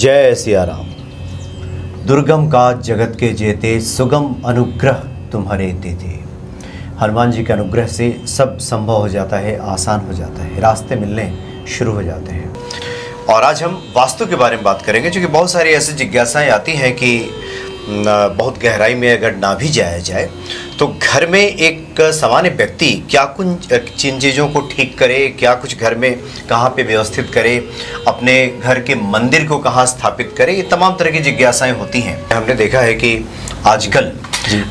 जय सिया राम। दुर्गम काज जगत के जेते, सुगम अनुग्रह तुम्हारे तेते। हनुमान जी के अनुग्रह से सब संभव हो जाता है, आसान हो जाता है, रास्ते मिलने शुरू हो जाते हैं। और आज हम वास्तु के बारे में बात करेंगे, क्योंकि बहुत सारी ऐसी जिज्ञासाएं आती हैं कि बहुत गहराई में अगर ना भी जाया जाए तो घर में एक सामान्य व्यक्ति क्या कुछ जिन चीज़ों को ठीक करे, क्या कुछ घर में कहाँ पे व्यवस्थित करे, अपने घर के मंदिर को कहाँ स्थापित करे, ये तमाम तरह की जिज्ञासाएं होती हैं। हमने देखा है कि आजकल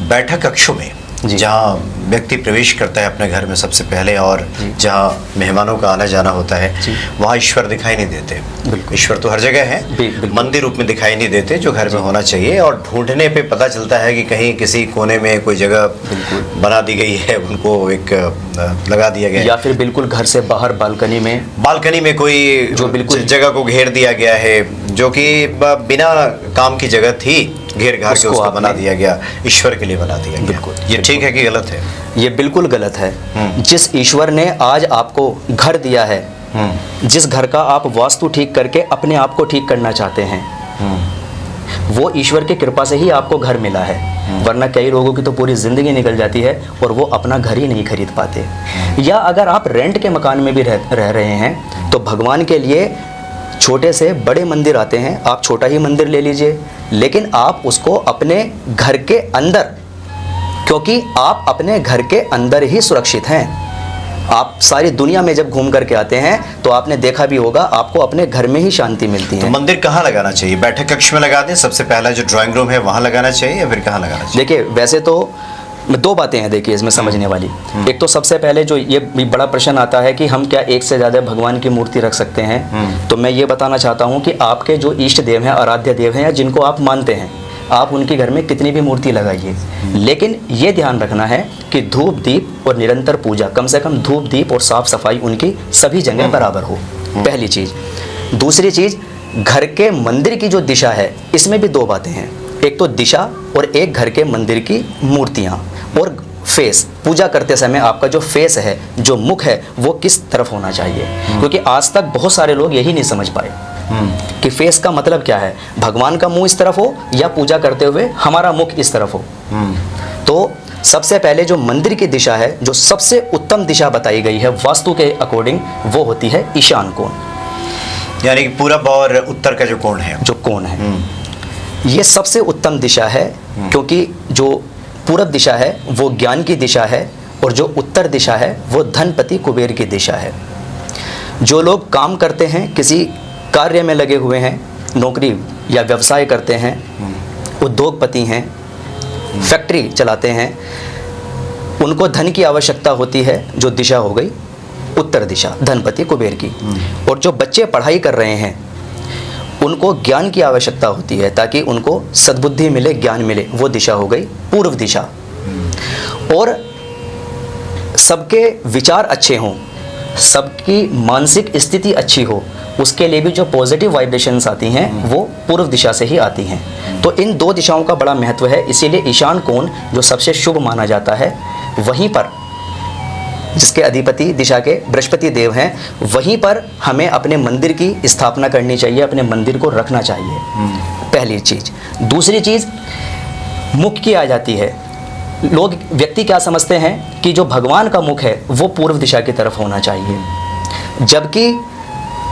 बैठक कक्षों में जहाँ व्यक्ति प्रवेश करता है अपने घर में सबसे पहले, और जहाँ मेहमानों का आना जाना होता है, वहाँ ईश्वर दिखाई नहीं देते। ईश्वर तो हर जगह है, मंदिर रूप में दिखाई नहीं देते जो घर में होना चाहिए। और ढूंढने पे पता चलता है कि कहीं किसी कोने में कोई जगह बना दी गई है, उनको एक लगा दिया गया है, या फिर बिल्कुल घर से बाहर बालकनी में कोई जो बिल्कुल जगह को घेर दिया गया है, जो कि बिना काम की जगह थी, घेर घार के उसको बना दिया गया, ईश्वर के लिए बना दिया गया। बिल्कुल, ये ठीक है कि गलत है? ये बिल्कुल गलत है। जिस ईश्वर ने आज आपको घर दिया है, जिस घर का आप वास्तु ठीक करके अपने आप को ठीक करना चाहते हैं, वो ईश्वर की कृपा से ही आपको घर मिला है। वरना कई लोगों की तो पूरी जिंदगी निकल जाती है और वो अपना घर ही नहीं खरीद पाते। या अगर आप रेंट के मकान में भी रह रहे हैं तो भगवान के लिए छोटे से बड़े मंदिर आते हैं, आप छोटा ही मंदिर ले लीजिए, लेकिन आप उसको अपने घर के अंदर, क्योंकि आप अपने घर के अंदर ही सुरक्षित हैं। आप सारी दुनिया में जब घूम करके आते हैं तो आपने देखा भी होगा, आपको अपने घर में ही शांति मिलती है। तो मंदिर कहाँ लगाना चाहिए? बैठक कक्ष में लगा दें, सबसे पहला जो ड्राइंग रूम है वहाँ लगाना चाहिए, या फिर कहाँ लगाना चाहिए? देखिए, वैसे तो दो बातें हैं देखिए इसमें समझने वाली। एक तो सबसे पहले जो ये बड़ा प्रश्न आता है कि हम क्या एक से ज़्यादा भगवान की मूर्ति रख सकते हैं, तो मैं ये बताना चाहता हूँ कि आपके जो इष्ट देव हैं, आराध्य देव हैं, या जिनको आप मानते हैं, आप उनके घर में कितनी भी मूर्ति लगाइए, लेकिन ये ध्यान रखना है कि धूप दीप और निरंतर पूजा, कम से कम धूप दीप और साफ सफाई उनकी सभी जगह बराबर हो, पहली चीज़। दूसरी चीज़, घर के मंदिर की जो दिशा है, इसमें भी दो बातें हैं। एक तो दिशा और एक घर के मंदिर की मूर्तियाँ और फेस। पूजा करते समय आपका जो फेस है, जो मुख है, वो किस तरफ होना चाहिए, क्योंकि आज तक बहुत सारे लोग यही नहीं समझ पाए कि फेस का मतलब क्या है। भगवान का मुंह इस तरफ हो या पूजा करते हुए हमारा मुख इस तरफ हो। तो सबसे पहले जो मंदिर की दिशा है, जो सबसे उत्तम दिशा बताई गई है वास्तु के अकॉर्डिंग, वो होती है ईशान कोण, यानी कि पूरब और उत्तर का जो कोण है, ये सबसे उत्तम दिशा है। क्योंकि जो पूरब दिशा है वो ज्ञान की दिशा है, और जो उत्तर दिशा है वो धनपति कुबेर की दिशा है। जो लोग काम करते हैं, किसी कार्य में लगे हुए हैं, नौकरी या व्यवसाय करते हैं, उद्योगपति हैं, फैक्ट्री चलाते हैं, उनको धन की आवश्यकता होती है, जो दिशा हो गई उत्तर दिशा, धनपति कुबेर की। और जो बच्चे पढ़ाई कर रहे हैं, उनको ज्ञान की आवश्यकता होती है, ताकि उनको सद्बुद्धि मिले, ज्ञान मिले, वो दिशा हो गई पूर्व दिशा। और सबके विचार अच्छे हों, सबकी मानसिक स्थिति अच्छी हो, उसके लिए भी जो पॉजिटिव वाइब्रेशंस आती हैं वो पूर्व दिशा से ही आती हैं। तो इन दो दिशाओं का बड़ा महत्व है, इसीलिए ईशान कोण जो सबसे शुभ माना जाता है, वहीं पर जिसके अधिपति दिशा के बृहस्पति देव हैं, वहीं पर हमें अपने मंदिर की स्थापना करनी चाहिए, अपने मंदिर को रखना चाहिए, पहली चीज़। दूसरी चीज़, मुख की आ जाती है। लोग, व्यक्ति क्या समझते हैं कि जो भगवान का मुख है वो पूर्व दिशा की तरफ होना चाहिए, जबकि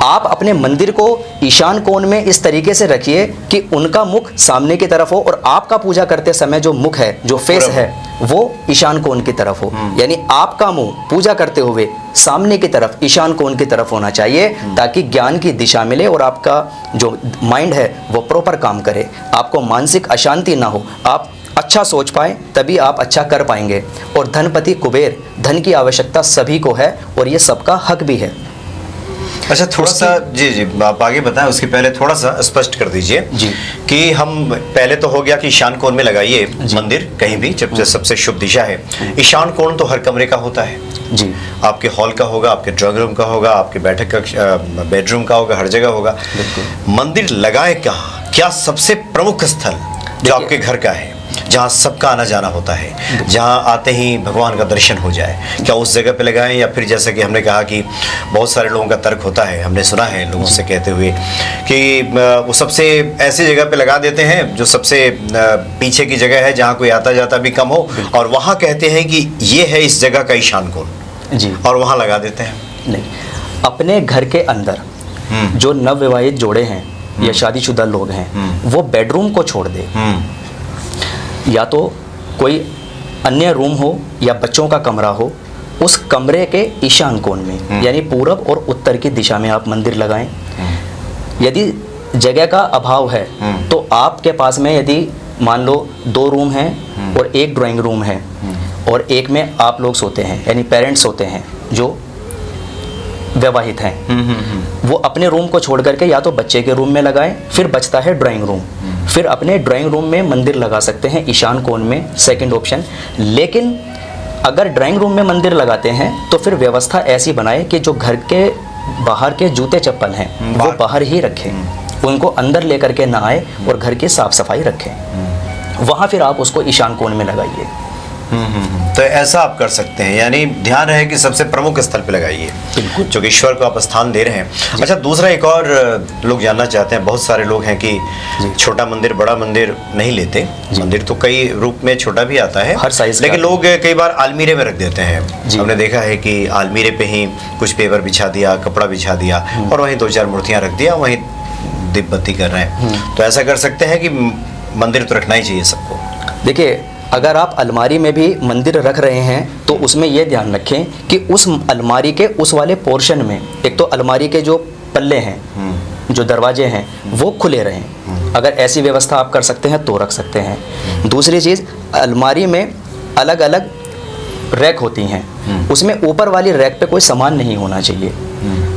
आप अपने मंदिर को ईशान कोण में इस तरीके से रखिए कि उनका मुख सामने की तरफ हो, और आपका पूजा करते समय जो मुख है, जो फेस है, वो ईशान कोण की तरफ हो। यानी आपका मुंह पूजा करते हुए सामने की तरफ, ईशान कोण की तरफ होना चाहिए, ताकि ज्ञान की दिशा मिले और आपका जो माइंड है वो प्रॉपर काम करे, आपको मानसिक अशांति ना हो, आप अच्छा सोच पाए, तभी आप अच्छा कर पाएंगे। और धनपति कुबेर, धन की आवश्यकता सभी को है और ये सबका हक भी है। अच्छा, थोड़ा सा जी आप आगे बताएं, उसके पहले थोड़ा सा स्पष्ट कर दीजिए जी कि हम पहले तो हो गया कि ईशान कोण में लगाइए मंदिर, कहीं भी जब सबसे शुभ दिशा है। ईशान कोण तो हर कमरे का होता है जी, आपके हॉल का होगा, आपके ड्राइंग रूम का होगा, आपके बैठक का बेडरूम का होगा, हर जगह होगा। मंदिर लगाए कहाँ? क्या सबसे प्रमुख स्थल जो आपके घर का है, जहाँ सबका आना जाना होता है, जहाँ आते ही भगवान का दर्शन हो जाए, क्या उस जगह पे लगाएं? या फिर जैसा कि हमने कहा कि बहुत सारे लोगों का तर्क होता है, हमने सुना है लोगों से कहते हुए कि वो सबसे ऐसी जगह पे लगा देते हैं जो सबसे पीछे की जगह है, जहाँ कोई आता जाता भी कम हो, और वहाँ कहते हैं कि ये है इस जगह का ईशान कोण जी, और वहाँ लगा देते हैं। नहीं, अपने घर के अंदर जो नवविवाहित जोड़े हैं या शादीशुदा लोग हैं, वो बेडरूम को छोड़ दे, या तो कोई अन्य रूम हो या बच्चों का कमरा हो, उस कमरे के ईशान कोण में यानी पूरब और उत्तर की दिशा में आप मंदिर लगाएं। यदि जगह का अभाव है तो आपके पास में यदि मान लो 2 रूम हैं और एक ड्राइंग रूम है और एक में आप लोग सोते हैं, यानी पेरेंट्स सोते हैं जो विवाहित हैं, वो अपने रूम को छोड़ करके या तो बच्चे के रूम में लगाएं, फिर बचता है ड्राइंग रूम, फिर अपने ड्राइंग रूम में मंदिर लगा सकते हैं ईशान कोण में, सेकंड ऑप्शन। लेकिन अगर ड्राइंग रूम में मंदिर लगाते हैं तो फिर व्यवस्था ऐसी बनाए कि जो घर के बाहर के जूते चप्पल हैं वो बाहर ही रखें, उनको अंदर लेकर के ना आए और घर की साफ सफाई रखें। वहाँ फिर आप उसको ईशान कोण में लगाइए। तो ऐसा आप कर सकते हैं, यानी ध्यान रहे कि सबसे प्रमुख स्थल पे लगाइए, बिल्कुल, जो कि ईश्वर को आप स्थान दे रहे हैं। अच्छा, दूसरा एक और लोग जानना चाहते हैं, बहुत सारे लोग हैं कि छोटा मंदिर बड़ा मंदिर नहीं लेते, मंदिर तो कई रूप में छोटा भी आता है, हर साइज, लेकिन लोग कई बार आलमीरे में रख देते हैं। हमने देखा है कि आलमीरे पे ही कुछ पेपर बिछा दिया, कपड़ा बिछा दिया और वहीं 2-4 मूर्तियाँ रख दिया, वहीं दीप बत्ती कर रहे हैं। तो ऐसा कर सकते हैं कि मंदिर तो रखना ही चाहिए सबको। देखिए, अगर आप अलमारी में भी मंदिर रख रहे हैं तो उसमें यह ध्यान रखें कि उस अलमारी के उस वाले पोर्शन में एक तो अलमारी के जो पल्ले हैं, जो दरवाजे हैं, वो खुले रहें। अगर ऐसी व्यवस्था आप कर सकते हैं तो रख सकते हैं। दूसरी चीज़, अलमारी में अलग अलग रैक होती हैं, उसमें ऊपर वाली रैक पे कोई सामान नहीं होना चाहिए,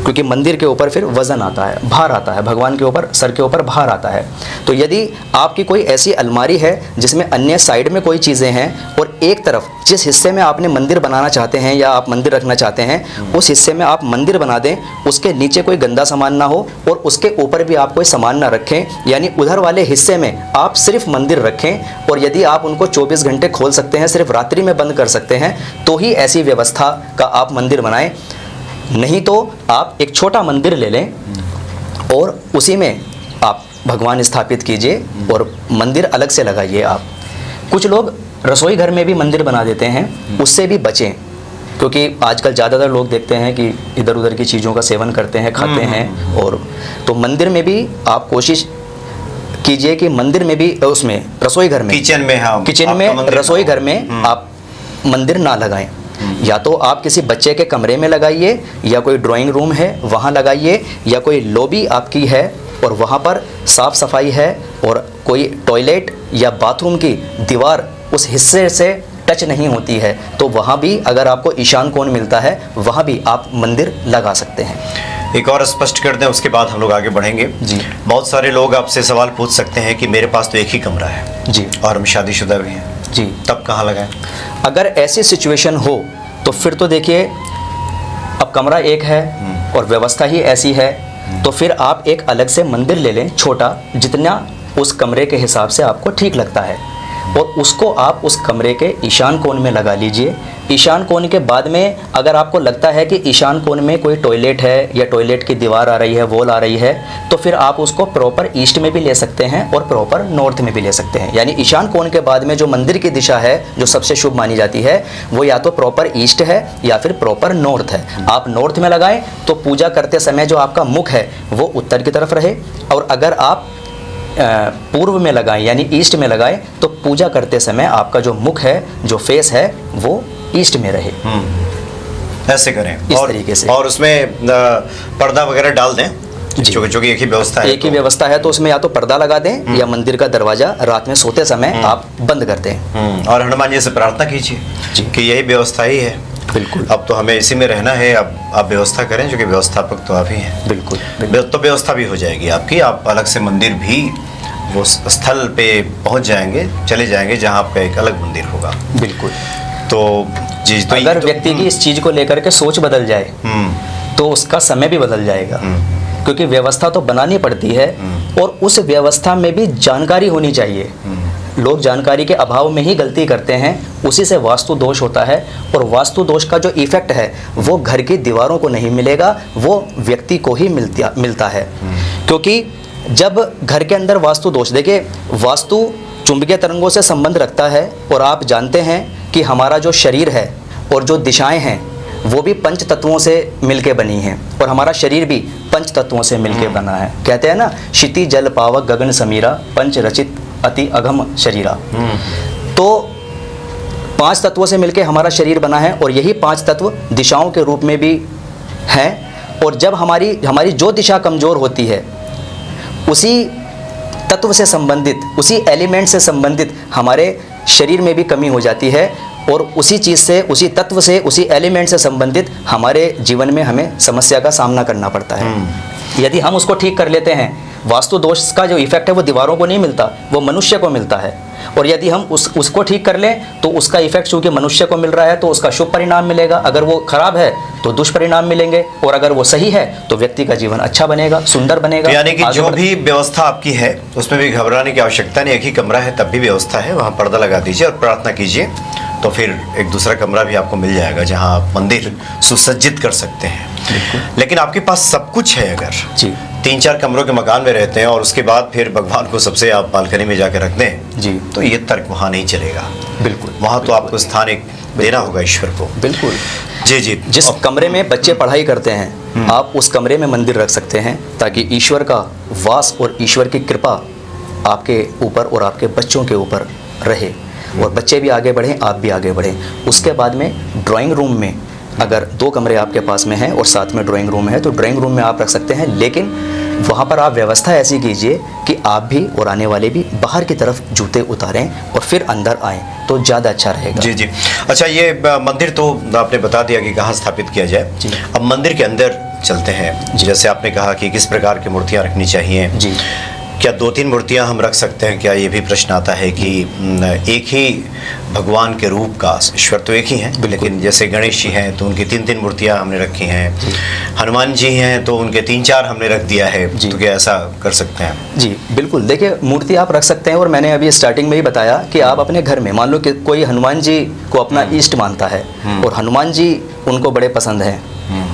क्योंकि मंदिर के ऊपर फिर वजन आता है, भार आता है, भगवान के ऊपर, सर के ऊपर भार आता है। तो यदि आपकी कोई ऐसी अलमारी है जिसमें अन्य साइड में कोई चीज़ें हैं और एक तरफ जिस हिस्से में आपने मंदिर बनाना चाहते हैं या आप मंदिर रखना चाहते हैं उस हिस्से में आप मंदिर बना दें, उसके नीचे कोई गंदा सामान ना हो और उसके ऊपर भी आप कोई सामान ना रखें, यानी उधर वाले हिस्से में आप सिर्फ मंदिर रखें। और यदि आप उनको 24 घंटे खोल सकते हैं, सिर्फ रात्रि में बंद कर सकते हैं, तो ही ऐसी व्यवस्था का आप मंदिर बनाएं। नहीं तो आप एक छोटा मंदिर ले लें और उसी में आप भगवान स्थापित कीजिए और मंदिर अलग से लगाइए आप। कुछ लोग रसोई घर में भी मंदिर बना देते हैं, उससे भी बचें, क्योंकि आजकल ज़्यादातर लोग देखते हैं कि इधर उधर की चीज़ों का सेवन करते हैं, खाते हैं। और तो मंदिर में भी आप कोशिश कीजिए कि मंदिर में भी, उसमें रसोई घर में, किचन में, हाँ, किचन में, रसोई घर में आप मंदिर ना लगाएं। या तो आप किसी बच्चे के कमरे में लगाइए, या कोई ड्राइंग रूम है वहाँ लगाइए, या कोई लॉबी आपकी है और वहाँ पर साफ़ सफाई है और कोई टॉयलेट या बाथरूम की दीवार उस हिस्से से टच नहीं होती है, तो वहाँ भी अगर आपको ईशान कोण मिलता है वहाँ भी आप मंदिर लगा सकते हैं। एक और स्पष्ट कर दें, उसके बाद हम लोग आगे बढ़ेंगे जी। बहुत सारे लोग आपसे सवाल पूछ सकते हैं कि मेरे पास तो एक ही कमरा है जी, और हम शादीशुदा भी हैं जी, तब कहाँ लगाएं? अगर ऐसी सिचुएशन हो तो फिर तो देखिए, अब कमरा एक है और व्यवस्था ही ऐसी है, तो फिर आप एक अलग से मंदिर ले लें, छोटा, जितना उस कमरे के हिसाब से आपको ठीक लगता है, और उसको आप उस कमरे के ईशान कोण में लगा लीजिए। ईशान कोण के बाद में अगर आपको लगता है कि ईशान कोण में कोई टॉयलेट है या टॉयलेट की दीवार आ रही है, वॉल आ रही है, तो फिर आप उसको प्रॉपर ईस्ट में भी ले सकते हैं और प्रॉपर नॉर्थ में भी ले सकते हैं। यानी ईशान कोण के बाद में जो मंदिर की दिशा है जो सबसे शुभ मानी जाती है वो या तो प्रॉपर ईस्ट है या फिर प्रॉपर नॉर्थ है। आप नॉर्थ में लगाएं तो पूजा करते समय जो आपका मुख है वो उत्तर की तरफ रहे, और अगर आप पूर्व में लगाएं यानी ईस्ट में लगाएं तो पूजा करते समय आपका जो मुख है, जो फेस है, वो ईस्ट में रहे। ऐसे करें इस तरीके से। और उसमें पर्दा वगैरह डाल दें, जो कि एक ही व्यवस्था है, एक ही व्यवस्था है, तो उसमें या तो पर्दा लगा दें या मंदिर का दरवाजा रात में सोते समय आप बंद कर दें। और हनुमान जी से प्रार्थना कीजिए कि यही व्यवस्था ही है, बिल्कुल, अब तो हमें इसी में रहना है, अब आप व्यवस्था करें, जो कि व्यवस्थापक तो आप ही हैं। बिल्कुल, तो व्यवस्था भी हो जाएगी आपकी, आप अलग से मंदिर भी वो स्थल पे पहुंच जाएंगे, चले जाएंगे जहां आपका एक अलग मंदिर होगा। बिल्कुल। तो जी, तो अगर व्यक्ति की इस चीज़ को लेकर के सोच बदल जाए तो उसका समय भी बदल जाएगा, क्योंकि व्यवस्था तो बनानी पड़ती है और उस व्यवस्था में भी जानकारी होनी चाहिए। लोग जानकारी के अभाव में ही गलती करते हैं, उसी से वास्तु दोष होता है। और वास्तु दोष का जो इफ़ेक्ट है वो घर की दीवारों को नहीं मिलेगा, वो व्यक्ति को ही मिलता है। क्योंकि जब घर के अंदर वास्तु दोष, देखिए वास्तु चुंबकीय तरंगों से संबंध रखता है, और आप जानते हैं कि हमारा जो शरीर है और जो दिशाएं हैं वो भी पंच तत्वों से मिलके बनी हैं, और हमारा शरीर भी पंच तत्वों से मिलके बना है। कहते हैं ना, क्षिति जल पावक गगन समीरा, पंच रचित अति अघम शरीरा। तो 5 तत्वों से मिलके हमारा शरीर बना है, और यही 5 तत्व दिशाओं के रूप में भी हैं। और जब हमारी जो दिशा कमज़ोर होती है, उसी तत्व से संबंधित, उसी एलिमेंट से संबंधित हमारे शरीर में भी कमी हो जाती है, और उसी चीज़ से, उसी तत्व से, उसी एलिमेंट से संबंधित हमारे जीवन में हमें समस्या का सामना करना पड़ता है। यदि हम उसको ठीक कर लेते हैं, वास्तु दोष का जो इफेक्ट है वो दीवारों को नहीं मिलता, वो मनुष्य को मिलता है। और यदि हम उसको ठीक कर लें तो उसका इफेक्ट चूँकि मनुष्य को मिल रहा है तो उसका शुभ परिणाम मिलेगा। अगर वो खराब है तो दुष्परिणाम मिलेंगे, और अगर वो सही है तो व्यक्ति का जीवन अच्छा बनेगा, सुंदर बनेगा। तो यानी कि जो भी व्यवस्था आपकी है उसमें भी घबराने की आवश्यकता नहीं। एक ही कमरा है तब भी व्यवस्था है, वहाँ पर्दा लगा दीजिए और प्रार्थना कीजिए, तो फिर एक दूसरा कमरा भी आपको मिल जाएगा जहाँ आप मंदिर सुसज्जित कर सकते हैं। लेकिन आपके पास सब कुछ है, अगर जी 3-4 कमरों के मकान में रहते हैं और उसके बाद फिर भगवान को सबसे आप बालकनी में जाकर रख दें, जी, तो ये तर्क वहाँ नहीं चलेगा। बिल्कुल, वहाँ तो आपको स्थान एक देना होगा ईश्वर को। बिल्कुल। जी जी। जिस कमरे में बच्चे पढ़ाई करते हैं, आप उस कमरे में मंदिर रख सकते हैं, ताकि ईश्वर का वास और ईश्वर की कृपा आपके ऊपर और आपके बच्चों के ऊपर रहे, और बच्चे भी आगे बढ़ें, आप भी आगे बढ़ें। उसके बाद में ड्राइंग रूम में, अगर 2 कमरे आपके पास में हैं और साथ में ड्राइंग रूम है, तो ड्राइंग रूम में आप रख सकते हैं, लेकिन वहाँ पर आप व्यवस्था ऐसी कीजिए कि आप भी और आने वाले भी बाहर की तरफ जूते उतारें और फिर अंदर आएँ, तो ज़्यादा अच्छा रहेगा। जी जी। अच्छा, ये मंदिर तो आपने बता दिया कि कहाँ स्थापित किया जाए। जी। अब मंदिर के अंदर चलते हैं। जैसे आपने कहा कि किस प्रकार की मूर्तियाँ रखनी चाहिए। जी। क्या 2-3 मूर्तियाँ हम रख सकते हैं? क्या ये भी प्रश्न आता है कि एक ही भगवान के रूप का, ईश्वर तो एक ही हैं, लेकिन जैसे गणेश जी हैं तो उनकी 3-3 मूर्तियाँ हमने रखी हैं, हनुमान जी हैं तो उनके 3-4 हमने रख दिया है, तो क्या ऐसा कर सकते हैं? जी बिल्कुल। देखिए, मूर्ति आप रख सकते हैं, और मैंने अभी स्टार्टिंग में ही बताया कि आप अपने घर में, मान लो कि कोई हनुमान जी को अपना इष्ट मानता है, और हनुमान जी उनको बड़े पसंद हैं,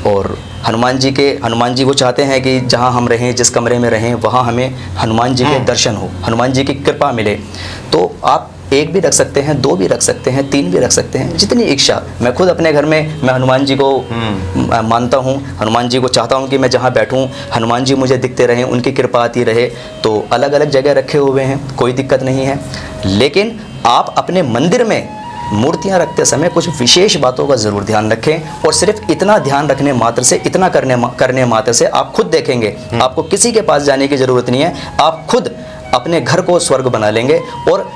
और हनुमान जी वो चाहते हैं कि जहाँ हम रहें, जिस कमरे में रहें, वहाँ हमें हनुमान जी के दर्शन हो, हनुमान जी की कृपा मिले। तो आप 1 भी रख सकते हैं, 2 भी रख सकते हैं, 3 भी रख सकते हैं, जितनी इच्छा। मैं खुद अपने घर में मैं हनुमान जी को मानता हूँ, हनुमान जी को चाहता हूँ कि मैं जहाँ बैठूँ हनुमान जी मुझे दिखते रहें, उनकी कृपा आती रहे। तो अलग अलग जगह रखे हुए हैं, कोई दिक्कत नहीं है। लेकिन आप अपने मंदिर में मूर्तियां रखते समय कुछ विशेष बातों का ज़रूर ध्यान रखें, और सिर्फ इतना ध्यान रखने मात्र से, इतना करने मात्र से आप खुद देखेंगे, आपको किसी के पास जाने की ज़रूरत नहीं है, आप खुद अपने घर को स्वर्ग बना लेंगे। और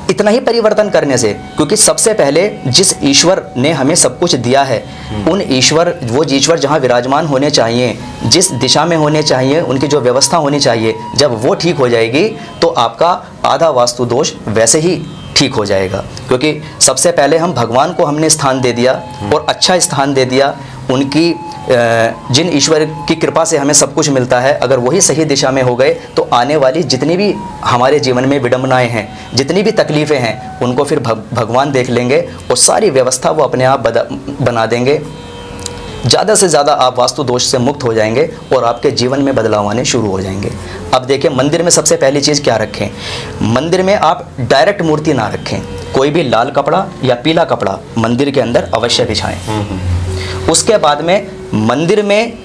इतना ही परिवर्तन करने से, क्योंकि सबसे पहले जिस ईश्वर ने हमें सब कुछ दिया है, वो ईश्वर जहाँ विराजमान होने चाहिए, जिस दिशा में होने चाहिए, उनकी जो व्यवस्था होनी चाहिए, जब वो ठीक हो जाएगी तो आपका आधा वास्तु दोष वैसे ही ठीक हो जाएगा। क्योंकि सबसे पहले हम भगवान को हमने स्थान दे दिया, और अच्छा स्थान दे दिया। उनकी जिन ईश्वर की कृपा से हमें सब कुछ मिलता है, अगर वही सही दिशा में हो गए तो आने वाली जितनी भी हमारे जीवन में विडंबनाएं हैं, जितनी भी तकलीफ़ें हैं, उनको फिर भगवान देख लेंगे, और सारी व्यवस्था वो अपने आप बना देंगे। ज़्यादा से ज़्यादा आप वास्तु दोष से मुक्त हो जाएंगे, और आपके जीवन में बदलाव आने शुरू हो जाएंगे। अब देखिए, मंदिर में सबसे पहली चीज़ क्या रखें? मंदिर में आप डायरेक्ट मूर्ति ना रखें, कोई भी लाल कपड़ा या पीला कपड़ा मंदिर के अंदर अवश्य बिछाएं। उसके बाद में मंदिर में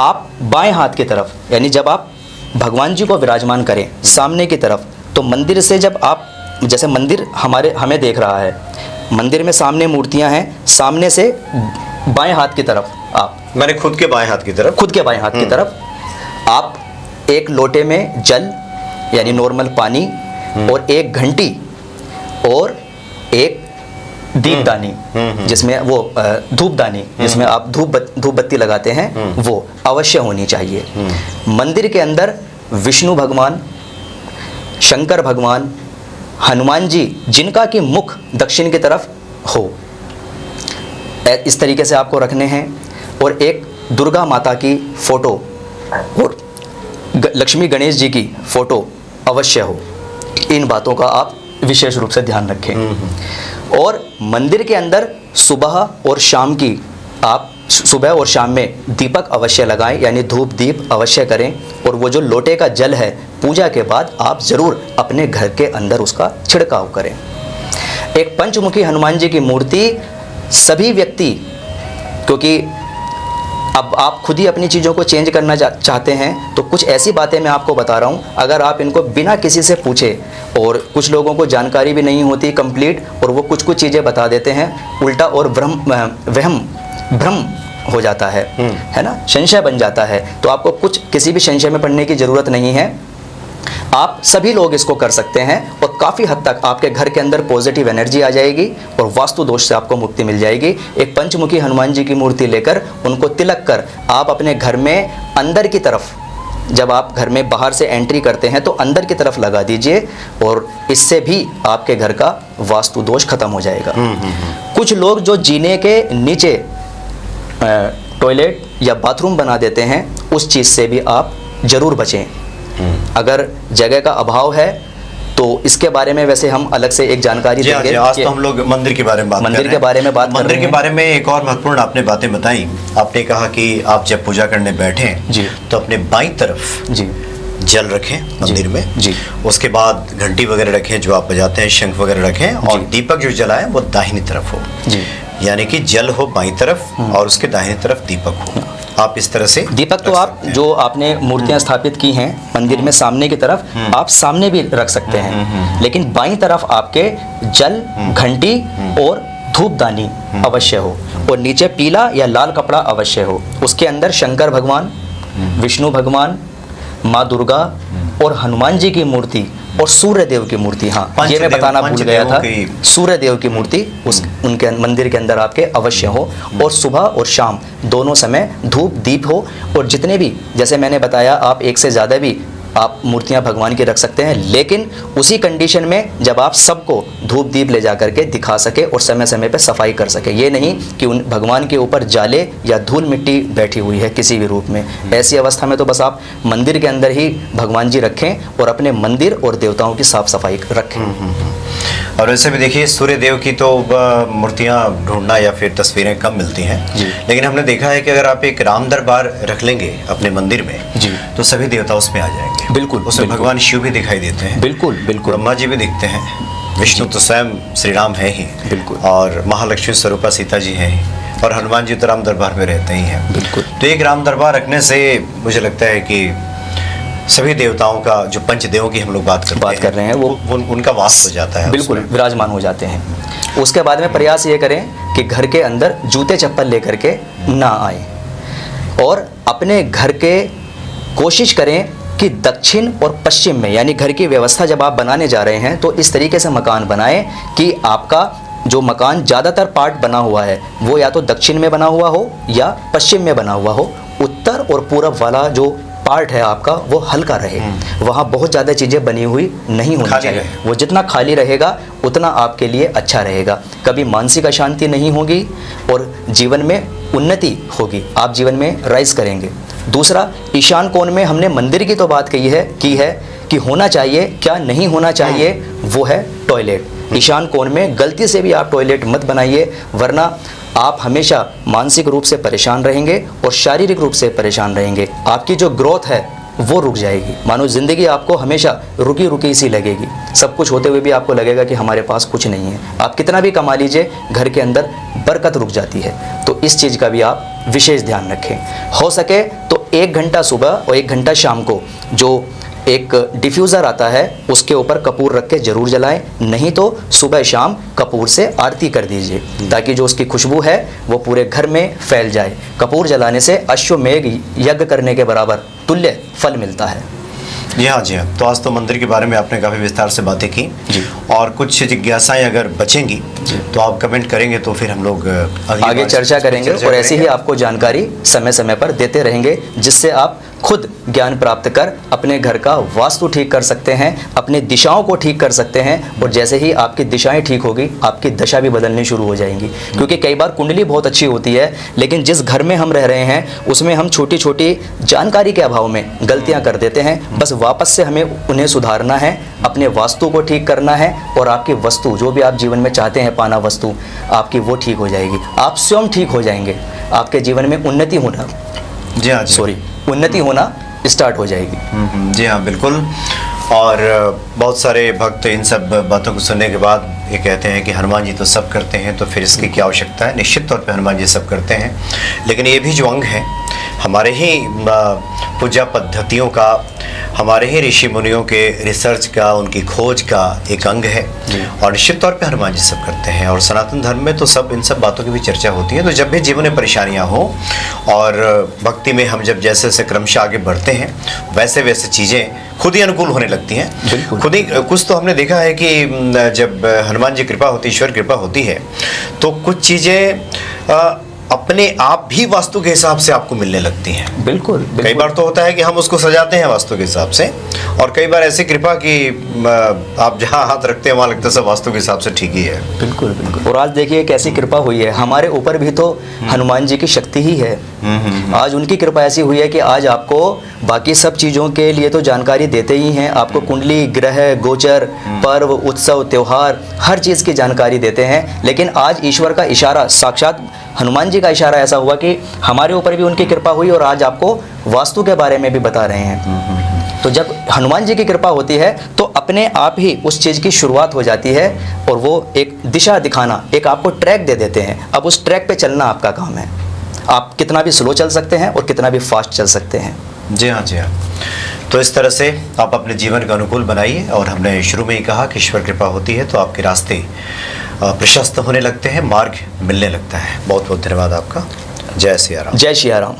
आप बाएं हाथ की तरफ, यानी जब आप भगवान जी को विराजमान करें सामने की तरफ, तो मंदिर से जब आप, जैसे मंदिर हमें देख रहा है, मंदिर में सामने मूर्तियां हैं, सामने से बाएं हाथ की तरफ मैंने खुद के बाएं हाथ की तरफ आप एक लोटे में जल, यानी नॉर्मल पानी, और 1 घंटी और एक दीपदानी, जिसमें वो धूपदानी, जिसमें आप धूप बत्ती लगाते हैं, वो अवश्य होनी चाहिए। मंदिर के अंदर विष्णु भगवान, शंकर भगवान, हनुमान जी, जिनका कि मुख दक्षिण की तरफ हो, इस तरीके से आपको रखने हैं। और एक दुर्गा माता की फ़ोटो और लक्ष्मी गणेश जी की फ़ोटो अवश्य हो। इन बातों का आप विशेष रूप से ध्यान रखें। और मंदिर के अंदर सुबह और शाम की आप सुबह और शाम में दीपक अवश्य लगाएं, यानी धूप दीप अवश्य करें। और वो जो लोटे का जल है पूजा के बाद आप ज़रूर अपने घर के अंदर उसका छिड़काव करें। एक पंचमुखी हनुमान जी की मूर्ति सभी व्यक्ति, क्योंकि अब आप खुद ही अपनी चीज़ों को चेंज करना चाहते हैं, तो कुछ ऐसी बातें मैं आपको बता रहा हूँ, अगर आप इनको बिना किसी से पूछे, और कुछ लोगों को जानकारी भी नहीं होती कंप्लीट, और वो कुछ चीज़ें बता देते हैं उल्टा, और भ्रम हो जाता है ना, संशय बन जाता है। तो आपको किसी भी संशय में पड़ने की ज़रूरत नहीं है। आप सभी लोग इसको कर सकते हैं और काफ़ी हद तक आपके घर के अंदर पॉजिटिव एनर्जी आ जाएगी और वास्तु दोष से आपको मुक्ति मिल जाएगी। एक पंचमुखी हनुमान जी की मूर्ति लेकर उनको तिलक कर आप अपने घर में अंदर की तरफ, जब आप घर में बाहर से एंट्री करते हैं तो अंदर की तरफ लगा दीजिए, और इससे भी आपके घर का वास्तु दोष खत्म हो जाएगा। कुछ लोग जो जीने के नीचे टॉयलेट या बाथरूम बना देते हैं, उस चीज़ से भी आप ज़रूर बचें। अगर जगह का अभाव है तो इसके बारे में वैसे हम अलग से एक जानकारी देंगे। आज तो हम लोग मंदिर के बारे में बात कर रहे हैं। मंदिर के बारे में एक और महत्वपूर्ण आपने बातें बताई। आपने कहा कि आप जब पूजा करने बैठे जी, तो अपने बाईं तरफ जी जल रखें मंदिर में जी। उसके बाद घंटी वगैरह रखें जो आप बजाते हैं, शंख वगैरह रखें, और दीपक जो जलाए वो दाहिनी तरफ हो जी, यानी कि जल हो बाईं तरफ और उसके दाहिनी तरफ दीपक हो। आप इस तरह से दीपक तो आप जो आपने मूर्तियां स्थापित की हैं मंदिर में सामने की तरफ, आप सामने भी रख सकते हैं, लेकिन बाईं तरफ आपके जल, घंटी और धूपदानी अवश्य हो, और नीचे पीला या लाल कपड़ा अवश्य हो। उसके अंदर शंकर भगवान, विष्णु भगवान, माँ दुर्गा और हनुमान जी की मूर्ति और सूर्य देव की मूर्ति, हाँ ये मैं बताना भूल गया था, सूर्य देव की मूर्ति उनके मंदिर के अंदर आपके अवश्य हो। और सुबह और शाम दोनों समय धूप दीप हो, और जितने भी, जैसे मैंने बताया, आप एक से ज़्यादा भी आप मूर्तियां भगवान की रख सकते हैं, लेकिन उसी कंडीशन में जब आप सबको धूप दीप ले जा करके दिखा सके और समय समय पे सफाई कर सके। ये नहीं कि उन भगवान के ऊपर जाले या धूल मिट्टी बैठी हुई है किसी भी रूप में। ऐसी अवस्था में तो बस आप मंदिर के अंदर ही भगवान जी रखें और अपने मंदिर और देवताओं की साफ सफाई रखें। और वैसे भी देखिए, सूर्य देव की तो मूर्तियां ढूंढना या फिर तस्वीरें कम मिलती हैं, लेकिन हमने देखा है कि अगर आप एक राम दरबार रख लेंगे अपने मंदिर में जी, तो सभी देवता उसमें आ जाएंगे। बिल्कुल, उसमें भगवान शिव भी दिखाई देते हैं, बिल्कुल बिल्कुल, ब्रह्मा जी भी दिखते हैं, विष्णु तो स्वयं श्री राम है ही, बिल्कुल, और महालक्ष्मी स्वरूपा सीता जी हैं ही, और हनुमान जी तो राम दरबार में रहते ही हैं। बिल्कुल। तो एक राम दरबार रखने से मुझे लगता है कि सभी देवताओं का, जो पंचदेवों की हम लोग बात कर रहे हैं वो उनका वास हो जाता है, बिल्कुल विराजमान हो जाते हैं। उसके बाद में प्रयास ये करें कि घर के अंदर जूते चप्पल लेकर के ना आए, और अपने घर के कोशिश करें कि दक्षिण और पश्चिम में, यानी घर की व्यवस्था जब आप बनाने जा रहे हैं तो इस तरीके से मकान बनाएं कि आपका जो मकान ज़्यादातर पार्ट बना हुआ है वो या तो दक्षिण में बना हुआ हो या पश्चिम में बना हुआ हो। उत्तर और पूरब वाला जो पार्ट है आपका वो हल्का रहे, वहाँ बहुत ज़्यादा चीज़ें बनी हुई नहीं होनी चाहिए। वो जितना खाली रहेगा उतना आपके लिए अच्छा रहेगा। कभी मानसिक अशांति नहीं होगी और जीवन में उन्नति होगी, आप जीवन में राइज करेंगे। दूसरा, ईशान कोण में हमने मंदिर की तो बात की है कि होना चाहिए, क्या नहीं होना चाहिए वो है टॉयलेट। ईशान कोण में गलती से भी आप टॉयलेट मत बनाइए, वरना आप हमेशा मानसिक रूप से परेशान रहेंगे और शारीरिक रूप से परेशान रहेंगे। आपकी जो ग्रोथ है वो रुक जाएगी, मानो ज़िंदगी आपको हमेशा रुकी रुकी सी लगेगी। सब कुछ होते हुए भी आपको लगेगा कि हमारे पास कुछ नहीं है। आप कितना भी कमा लीजिए, घर के अंदर बरकत रुक जाती है। तो इस चीज़ का भी आप विशेष ध्यान रखें। हो सके तो 1 घंटा सुबह और 1 घंटा शाम को जो एक डिफ्यूज़र आता है उसके ऊपर कपूर रख के ज़रूर जलाएं, नहीं तो सुबह शाम कपूर से आरती कर दीजिए ताकि जो उसकी खुशबू है वो पूरे घर में फैल जाए। कपूर जलाने से अश्वमेघ यज्ञ करने के बराबर तुल्य फल मिलता है। जी हाँ। तो आज तो मंदिर के बारे में आपने काफ़ी विस्तार से बातें की जी, और कुछ जिज्ञासाएं अगर बचेंगी तो आप कमेंट करेंगे तो फिर हम लोग आगे चर्चा करेंगे और ऐसी ही आपको जानकारी समय समय पर देते रहेंगे, जिससे आप खुद ज्ञान प्राप्त कर अपने घर का वास्तु ठीक कर सकते हैं, अपनी दिशाओं को ठीक कर सकते हैं। और जैसे ही आपकी दिशाएं ठीक होगी, आपकी दशा भी बदलनी शुरू हो जाएंगी। क्योंकि कई बार कुंडली बहुत अच्छी होती है, लेकिन जिस घर में हम रह रहे हैं उसमें हम छोटी छोटी जानकारी के अभाव में गलतियां कर देते हैं। बस वापस से हमें उन्हें सुधारना है, अपने वास्तु को ठीक करना है, और आपकी वस्तु जो भी आप जीवन में चाहते हैं पाना वस्तु, आपकी वो ठीक हो जाएगी। आप स्वयं ठीक हो जाएंगे, आपके जीवन में उन्नति होना उन्नति होना स्टार्ट हो जाएगी। जी हाँ, बिल्कुल। और बहुत सारे भक्त इन सब बातों को सुनने के बाद ये कहते हैं कि हनुमान जी तो सब करते हैं, तो फिर इसकी क्या आवश्यकता है। निश्चित तौर पे हनुमान जी सब करते हैं, लेकिन ये भी जो अंग है हमारे ही पूजा पद्धतियों का, हमारे ही ऋषि मुनियों के रिसर्च का, उनकी खोज का एक अंग है। और निश्चित तौर पे हनुमान जी सब करते हैं। और सनातन धर्म में तो सब इन सब बातों की भी चर्चा होती है। तो जब भी जीवन में परेशानियां हो और भक्ति में हम जब जैसे जैसे क्रमशः आगे बढ़ते हैं, वैसे वैसे चीज़ें खुद ही अनुकूल होने लगती हैं। खुद ही कुछ तो हमने देखा है कि जब हनुमान जी कृपा होती, ईश्वर कृपा होती है, तो कुछ चीज़ें अपने आप भी वास्तु के हिसाब से आपको मिलने लगती हैं। बिल्कुल। कई बार तो होता है कि हम उसको सजाते हैं वास्तु के हिसाब से, और कई बार ऐसी कृपा कि आप जहाँ हाथ रखते हैं वहाँ लगता है सब वास्तु के हिसाब से ठीक ही है। बिल्कुल बिल्कुल। और आज देखिए कैसी कृपा हुई है हमारे ऊपर भी, तो हनुमान जी की शक्ति ही है। आज उनकी कृपा ऐसी हुई है कि आज आपको बाकी सब चीज़ों के लिए तो जानकारी देते ही हैं, आपको कुंडली, ग्रह, गोचर, पर्व, उत्सव, त्योहार, हर चीज़ की जानकारी देते हैं। लेकिन आज ईश्वर का इशारा, साक्षात हनुमान जी का इशारा ऐसा हुआ कि हमारे ऊपर भी उनकी कृपा हुई, और आज आपको वास्तु के बारे में भी बता रहे हैं। तो जब हनुमान जी की कृपा होती है तो अपने आप ही उस चीज़ की शुरुआत हो जाती है, और वो एक दिशा दिखाना, एक आपको ट्रैक दे देते हैं। अब उस ट्रैक पे चलना आपका काम है। आप कितना भी स्लो चल सकते हैं और कितना भी फास्ट चल सकते हैं। जी हाँ, जी हाँ। तो इस तरह से आप अपने जीवन का अनुकूल बनाइए। और हमने शुरू में ही कहा कि ईश्वर कृपा होती है तो आपके रास्ते प्रशस्त होने लगते हैं, मार्ग मिलने लगता है। बहुत बहुत धन्यवाद आपका। जय सिया राम। जय सिया राम।